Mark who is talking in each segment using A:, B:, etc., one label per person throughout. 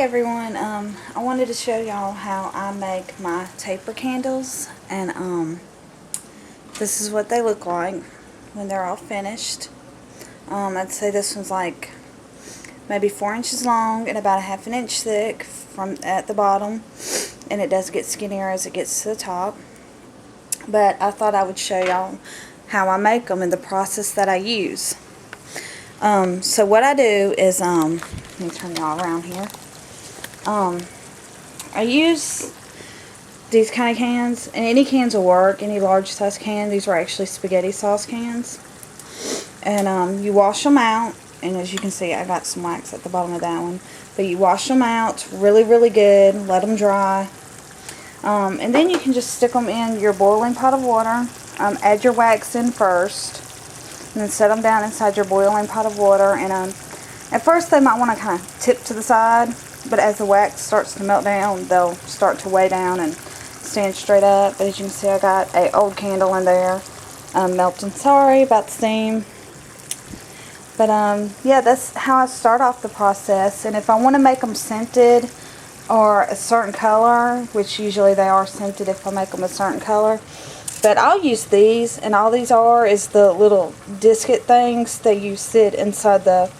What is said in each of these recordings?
A: everyone, I wanted to show y'all how I make my taper candles, and this is what they look like when they're all finished. I'd say this one's like maybe 4 inches long and about a ½ inch thick from at the bottom, and it does get skinnier as it gets to the top. But I thought I would show y'all how I make them and the process that I use. So what I do is, let me turn y'all around here. I use these kind of cans, and any cans will work, any large size can. These are actually spaghetti sauce cans. And you wash them out, and as you can see, I got some wax at the bottom of that one. But you wash them out really, really good, let them dry. And then you can just stick them in your boiling pot of water. Add your wax in first, and then set them down inside your boiling pot of water. And at first they might want to kind of tip to the side, but as the wax starts to melt down, they'll start to weigh down and stand straight up. But as you can see, I got an old candle in there melting. Sorry about the steam. But yeah, that's how I start off the process. And if I want to make them scented or a certain color, which usually they are scented if I make them a certain color, but I'll use these, and all these are is the little disket things that you sit inside the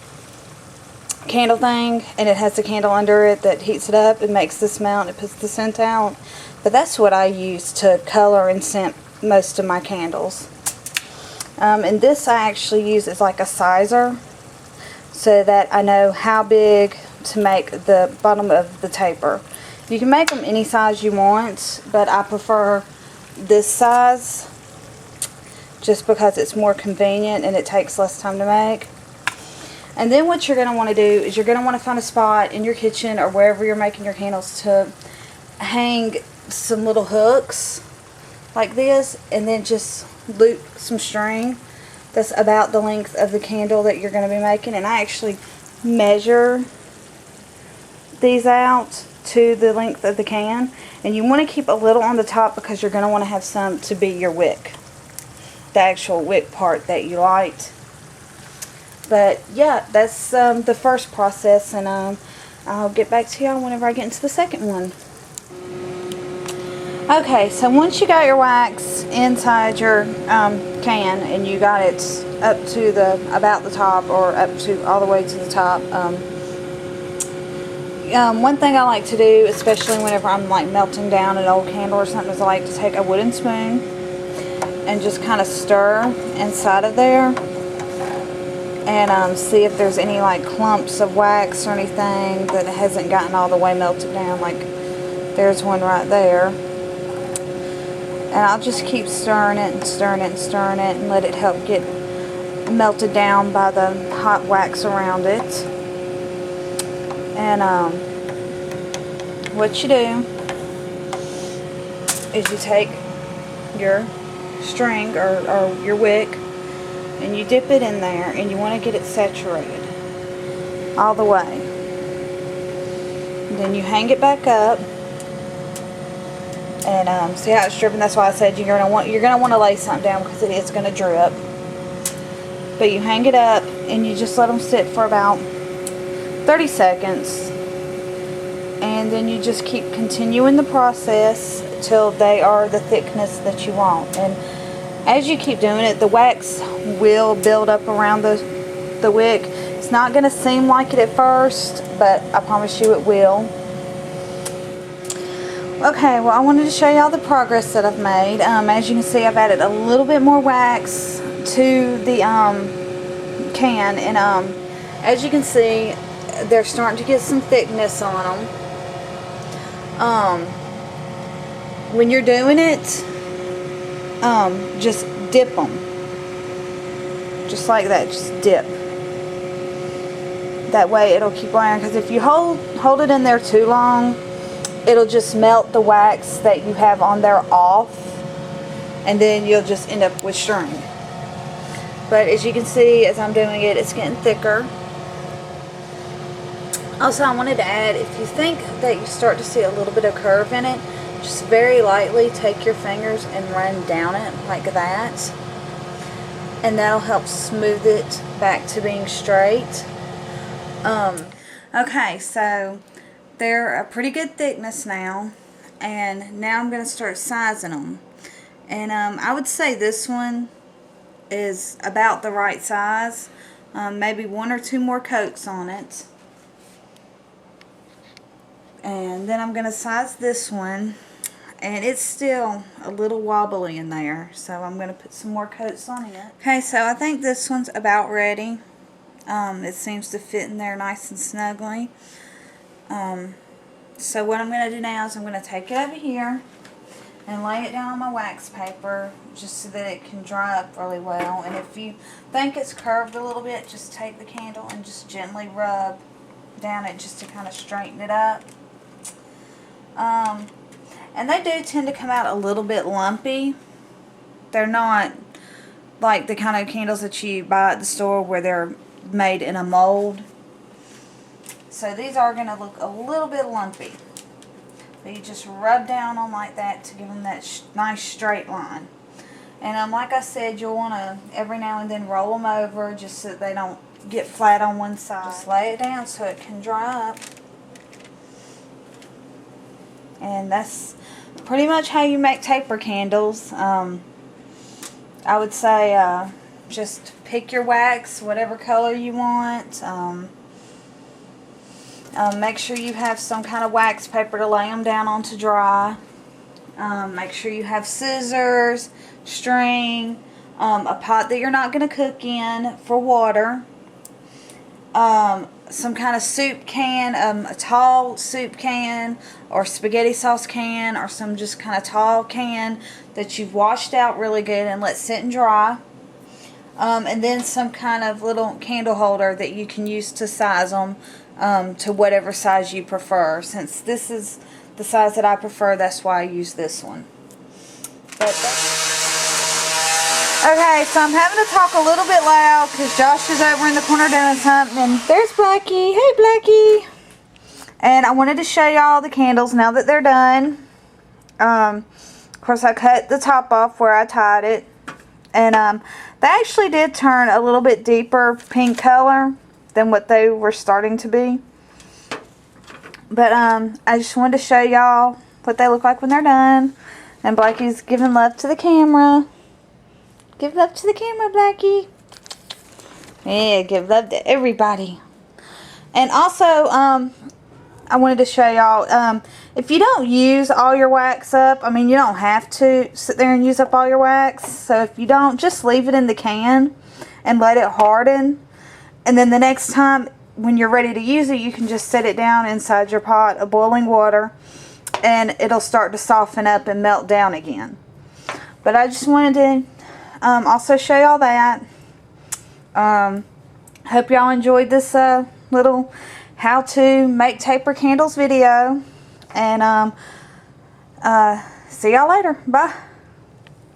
A: candle thing, and it has a candle under it that heats it up and makes the smell, and it puts the scent out. But that's what I use to color and scent most of my candles. And this I actually use as like a sizer, so that I know how big to make the bottom of the taper. You can make them any size you want, but I prefer this size just because it's more convenient and it takes less time to make. And then what you're going to want to do is you're going to want to find a spot in your kitchen or wherever you're making your candles to hang some little hooks like this, and then just loop some string that's about the length of the candle that you're going to be making. And I actually measure these out to the length of the can, and you want to keep a little on the top because you're going to want to have some to be your wick, the actual wick part that you light. But yeah, that's the first process, and I'll get back to y'all whenever I get into the second one. Okay, so once you got your wax inside your can, and you got it up to about the top, or up to all the way to the top, one thing I like to do, especially whenever I'm like melting down an old candle or something, is I like to take a wooden spoon and just kind of stir inside of there, and see if there's any like clumps of wax or anything that hasn't gotten all the way melted down. Like there's one right there. And I'll just keep stirring it and stirring it and stirring it, and let it help get melted down by the hot wax around it. And what you do is you take your string or your wick, and you dip it in there, and you want to get it saturated all the way. And then you hang it back up, and see how it's dripping. That's why I said you're gonna want to lay something down, because it is gonna drip. But you hang it up, and you just let them sit for about 30 seconds, and then you just keep continuing the process till they are the thickness that you want. And as you keep doing it, the wax will build up around the wick. It's not going to seem like it at first, but I promise you it will. Okay, well, I wanted to show y'all the progress that I've made. As you can see, I've added a little bit more wax to the can, and as you can see, they're starting to get some thickness on them. When you're doing it, just dip them, just like that. Just dip. That way it'll keep going, because if you hold it in there too long, it'll just melt the wax that you have on there off, and then you'll just end up with string. But as you can see, as I'm doing it, it's getting thicker. Also, I wanted to add, if you think that you start to see a little bit of curve in it, just very lightly take your fingers and run down it like that, and that'll help smooth it back to being straight. Okay, so they're a pretty good thickness now. And now I'm going to start sizing them. And I would say this one is about the right size. Maybe 1 or 2 more coats on it. And then I'm going to size this one. And it's still a little wobbly in there, so I'm going to put some more coats on it. Okay, so I think this one's about ready. It seems to fit in there nice and snugly. So what I'm going to do now is I'm going to take it over here and lay it down on my wax paper just so that it can dry up really well. And if you think it's curved a little bit, just take the candle and just gently rub down it just to kind of straighten it up. And they do tend to come out a little bit lumpy. They're not like the kind of candles that you buy at the store where they're made in a mold. So these are going to look a little bit lumpy. But you just rub down on like that to give them that nice straight line. And like I said, you'll want to every now and then roll them over just so that they don't get flat on one side. Just lay it down so it can dry up. And that's pretty much how you make taper candles. I would say just pick your wax, whatever color you want. Make sure you have some kind of wax paper to lay them down on to dry. Make sure you have scissors, string, a pot that you're not going to cook in for water. Some kind of soup can, a tall soup can or spaghetti sauce can, or some just kind of tall can that you've washed out really good and let sit and dry. And then some kind of little candle holder that you can use to size them to whatever size you prefer. Since this is the size that I prefer, that's why I use this one. Okay, so I'm having to talk a little bit loud because Josh is over in the corner doing something. And there's Blackie. Hey, Blackie. And I wanted to show y'all the candles now that they're done. Of course, I cut the top off where I tied it. And they actually did turn a little bit deeper pink color than what they were starting to be. But I just wanted to show y'all what they look like when they're done. And Blackie's giving love to the camera. Give love to the camera, Blackie. Yeah, give love to everybody. And also, I wanted to show y'all, if you don't use all your wax up, I mean, you don't have to sit there and use up all your wax. So if you don't, just leave it in the can and let it harden. And then the next time when you're ready to use it, you can just set it down inside your pot of boiling water. And it'll start to soften up and melt down again. But I just wanted to also show y'all that. Hope y'all enjoyed this little how to make taper candles video. And see y'all later. Bye.